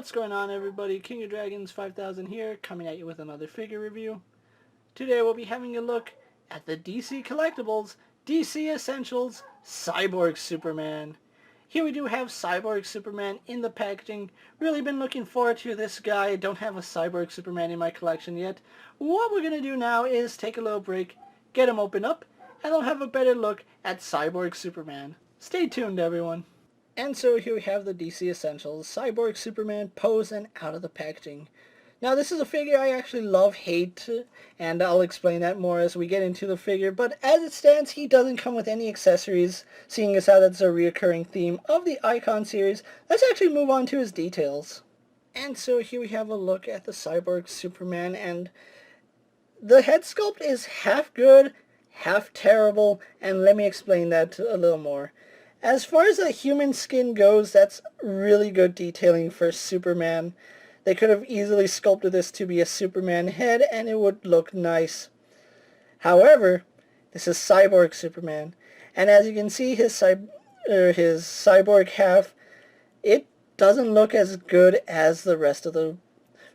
What's going on, everybody? KingofDragons 5000 here, coming at you with another figure review. Today we'll be having a look at the DC Collectibles DC Essentials Cyborg Superman. Here we do have Cyborg Superman in the packaging. Really been looking forward to this guy. I don't have a Cyborg Superman in my collection yet. What we're going to do now is take a little break, get him open up, and I'll have a better look at Cyborg Superman. Stay tuned, everyone. And so here we have the DC Essentials, Cyborg Superman pose and out of the packaging. Now this is a figure I actually hate, and I'll explain that more as we get into the figure, but as it stands he doesn't come with any accessories, seeing as how that's a reoccurring theme of the Icon series. Let's actually move on to his details. And so here we have a look at the Cyborg Superman, and the head sculpt is half good, half terrible, and let me explain that a little more. As far as the human skin goes, that's really good detailing for Superman. They could have easily sculpted this to be a Superman head and it would look nice. However, this is Cyborg Superman, and as you can see his cyborg half, it doesn't look as good as the rest of the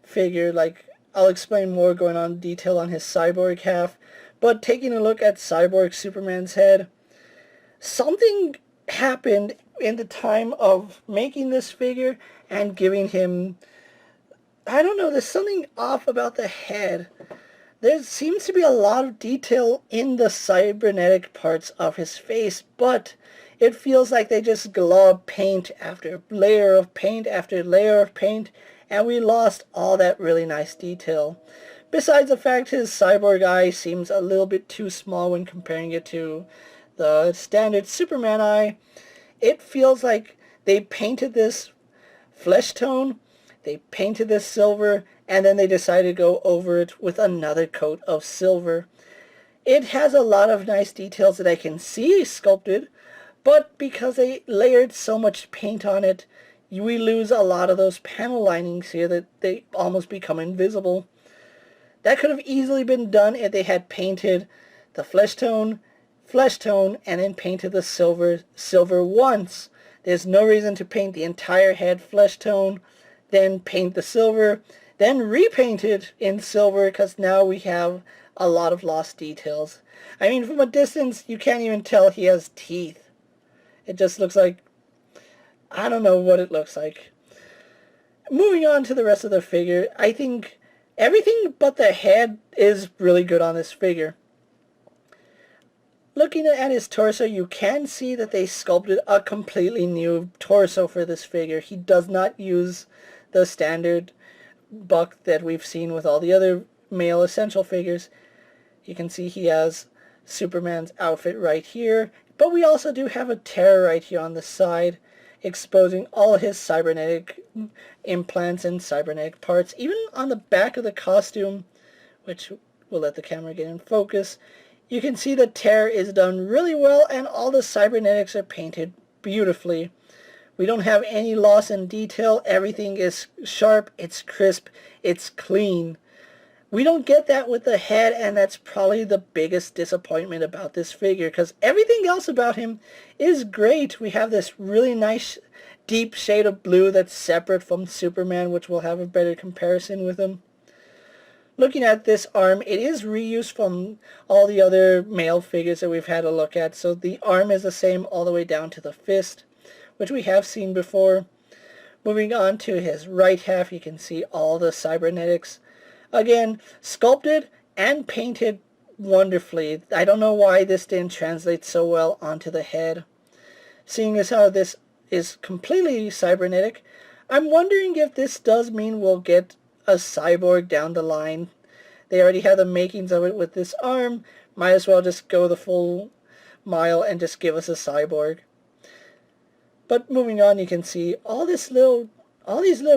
figure. Like, I'll explain more going on detail on his cyborg half, but taking a look at Cyborg Superman's head, something happened in the time of making this figure and giving him, I don't know, there's something off about the head. There seems to be a lot of detail in the cybernetic parts of his face, but it feels like they just glob paint after layer of paint after layer of paint, and we lost all that really nice detail. Besides the fact his cyborg eye seems a little bit too small when comparing it to the standard Superman eye. It feels like they painted this flesh tone, they painted this silver, and then they decided to go over it with another coat of silver. It has a lot of nice details that I can see sculpted, but because they layered so much paint on it, we lose a lot of those panel linings here that they almost become invisible. That could have easily been done if they had painted the flesh tone, and then painted the silver once. There's no reason to paint the entire head flesh tone, then paint the silver, then repaint it in silver, because now we have a lot of lost details. I mean, from a distance you can't even tell he has teeth. It just looks like, I don't know what it looks like. Moving on to the rest of the figure, I think everything but the head is really good on this figure. Looking at his torso, you can see that they sculpted a completely new torso for this figure. He does not use the standard buck that we've seen with all the other male essential figures. You can see he has Superman's outfit right here, but we also do have a tear right here on the side, exposing all his cybernetic implants and cybernetic parts. Even on the back of the costume, which will let the camera get in focus, you can see the tear is done really well, and all the cybernetics are painted beautifully. We don't have any loss in detail. Everything is sharp, it's crisp, it's clean. We don't get that with the head, and that's probably the biggest disappointment about this figure, because everything else about him is great. We have this really nice deep shade of blue that's separate from Superman, which will have a better comparison with him. Looking at this arm, it is reused from all the other male figures that we've had a look at. So the arm is the same all the way down to the fist, which we have seen before. Moving on to his right half, you can see all the cybernetics. Again, sculpted and painted wonderfully. I don't know why this didn't translate so well onto the head. Seeing as how this is completely cybernetic, I'm wondering if this does mean we'll get a cyborg down the line. They already have the makings of it with this arm. Might as well just go the full mile and just give us a cyborg. But moving on, you can see all these little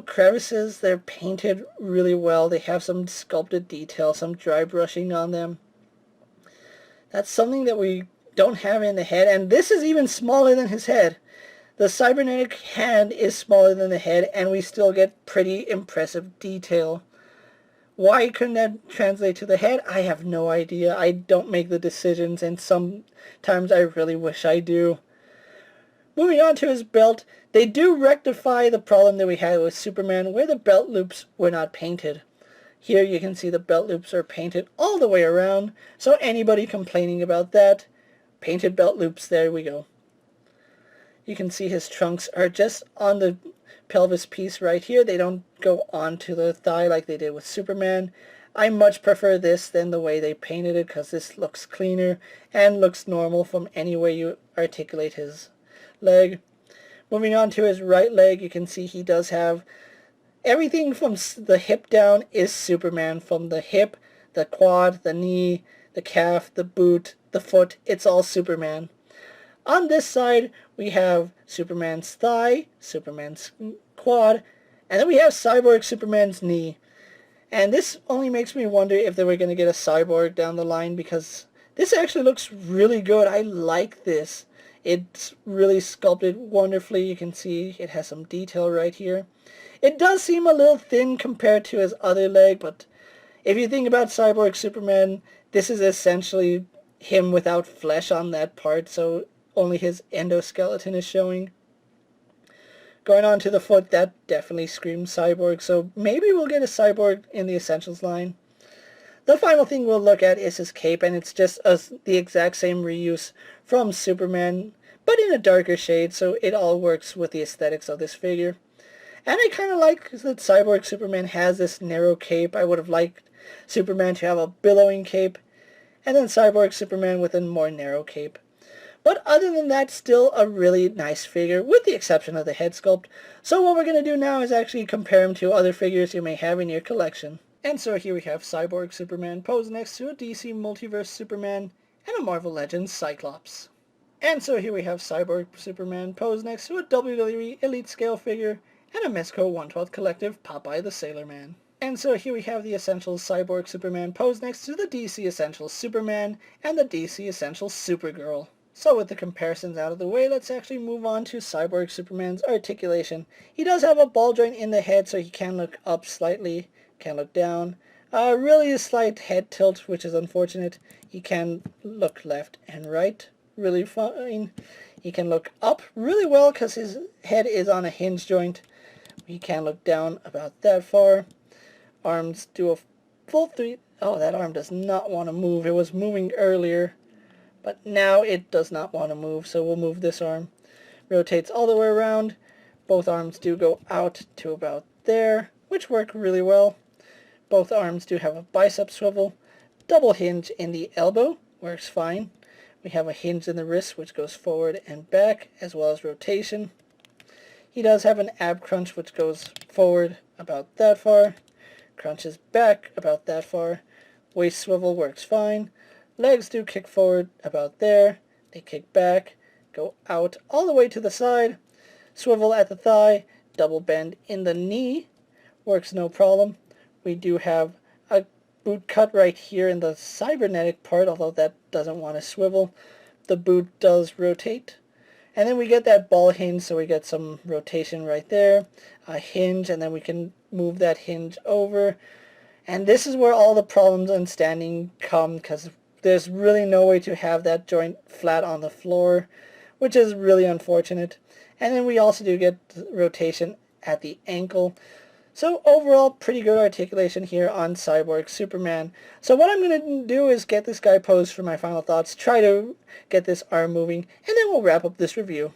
crevices. They're painted really well. They have some sculpted detail, some dry brushing on them. That's something that we don't have in the head, and this is even smaller than his head. The cybernetic hand is smaller than the head, and we still get pretty impressive detail. Why couldn't that translate to the head? I have no idea. I don't make the decisions, and sometimes I really wish I do. Moving on to his belt, they do rectify the problem that we had with Superman where the belt loops were not painted. Here you can see the belt loops are painted all the way around, so anybody complaining about that, painted belt loops, there we go. You can see his trunks are just on the pelvis piece right here. They don't go onto the thigh like they did with Superman. I much prefer this than the way they painted it because this looks cleaner and looks normal from any way you articulate his leg. Moving on to his right leg, you can see he does have everything from the hip down is Superman. From the hip, the quad, the knee, the calf, the boot, the foot, it's all Superman. On this side, we have Superman's thigh, Superman's quad, and then we have Cyborg Superman's knee. And this only makes me wonder if they were going to get a Cyborg down the line, because this actually looks really good. I like this. It's really sculpted wonderfully. You can see it has some detail right here. It does seem a little thin compared to his other leg, but if you think about Cyborg Superman, this is essentially him without flesh on that part, so only his endoskeleton is showing. Going on to the foot, that definitely screams Cyborg, so maybe we'll get a Cyborg in the Essentials line. The final thing we'll look at is his cape, and it's just the exact same reuse from Superman, but in a darker shade, so it all works with the aesthetics of this figure. And I kind of like that Cyborg Superman has this narrow cape. I would have liked Superman to have a billowing cape, and then Cyborg Superman with a more narrow cape. But other than that, still a really nice figure, with the exception of the head sculpt. So what we're going to do now is actually compare him to other figures you may have in your collection. And so here we have Cyborg Superman posed next to a DC Multiverse Superman and a Marvel Legends Cyclops. And so here we have Cyborg Superman posed next to a WWE Elite Scale figure and a Mezco 1/12 Collective Popeye the Sailor Man. And so here we have the Essentials Cyborg Superman posed next to the DC Essentials Superman and the DC Essentials Supergirl. So with the comparisons out of the way, let's actually move on to Cyborg Superman's articulation. He does have a ball joint in the head, so he can look up slightly, can look down. Really a slight head tilt, which is unfortunate. He can look left and right really fine. He can look up really well because his head is on a hinge joint. He can look down about that far. Arms do a full three. Oh, that arm does not want to move. It was moving earlier, but now it does not want to move, so we'll move this arm. Rotates all the way around. Both arms do go out to about there, which work really well. Both arms do have a bicep swivel. Double hinge in the elbow, works fine. We have a hinge in the wrist, which goes forward and back, as well as rotation. He does have an ab crunch, which goes forward about that far. Crunches back about that far. Waist swivel works fine. Legs do kick forward about there. They kick back, go out all the way to the side. Swivel at the thigh, double bend in the knee. Works no problem. We do have a boot cut right here in the cybernetic part, although that doesn't want to swivel. The boot does rotate. And then we get that ball hinge, so we get some rotation right there. A hinge, and then we can move that hinge over. And this is where all the problems in standing come, because there's really no way to have that joint flat on the floor, which is really unfortunate. And then we also do get rotation at the ankle. So overall, pretty good articulation here on Cyborg Superman. So what I'm going to do is get this guy posed for my final thoughts, try to get this arm moving, and then we'll wrap up this review.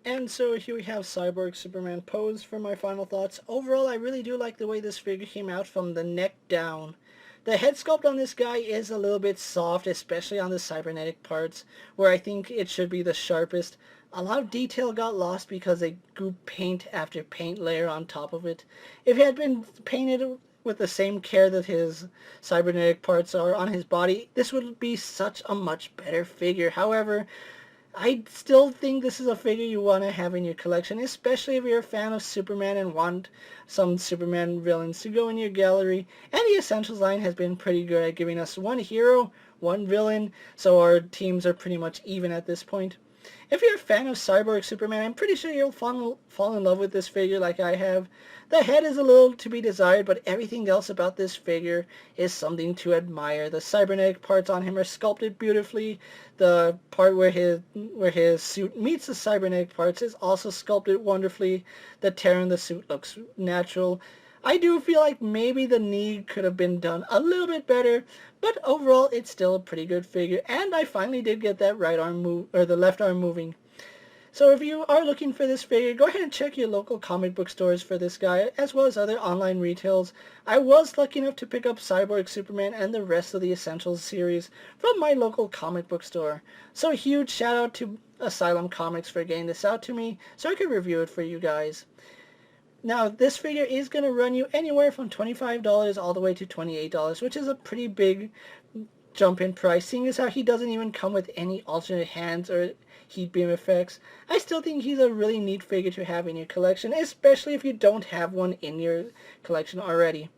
And so here we have Cyborg Superman posed for my final thoughts. Overall, I really do like the way this figure came out from the neck down. The head sculpt on this guy is a little bit soft, especially on the cybernetic parts, where I think it should be the sharpest. A lot of detail got lost because they grouped paint after paint layer on top of it. If it had been painted with the same care that his cybernetic parts are on his body, this would be such a much better figure. However, I still think this is a figure you want to have in your collection, especially if you're a fan of Superman and want some Superman villains to go in your gallery. And the Essentials line has been pretty good at giving us one hero, one villain, so our teams are pretty much even at this point. If you're a fan of Cyborg Superman, I'm pretty sure you'll fall in love with this figure like I have. The head is a little to be desired, but everything else about this figure is something to admire. The cybernetic parts on him are sculpted beautifully. The part where his suit meets the cybernetic parts is also sculpted wonderfully. The tear in the suit looks natural. I do feel like maybe the knee could have been done a little bit better, but overall it's still a pretty good figure, and I finally did get that right arm move, or the left arm moving. So if you are looking for this figure, go ahead and check your local comic book stores for this guy, as well as other online retails. I was lucky enough to pick up Cyborg Superman and the rest of the Essentials series from my local comic book store. So a huge shout out to Asylum Comics for getting this out to me, so I could review it for you guys. Now, this figure is going to run you anywhere from $25 all the way to $28, which is a pretty big jump in price, seeing as how he doesn't even come with any alternate hands or heat beam effects. I still think he's a really neat figure to have in your collection, especially if you don't have one in your collection already.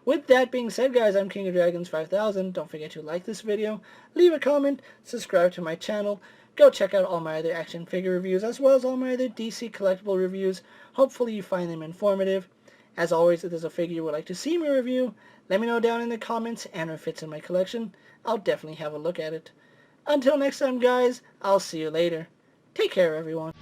With that being said, guys, I'm KingofDragons 5000. Don't forget to like this video, leave a comment, subscribe to my channel. Go check out all my other action figure reviews, as well as all my other DC collectible reviews. Hopefully you find them informative. As always, if there's a figure you would like to see me review, let me know down in the comments, and if it fits in my collection, I'll definitely have a look at it. Until next time, guys, I'll see you later. Take care, everyone.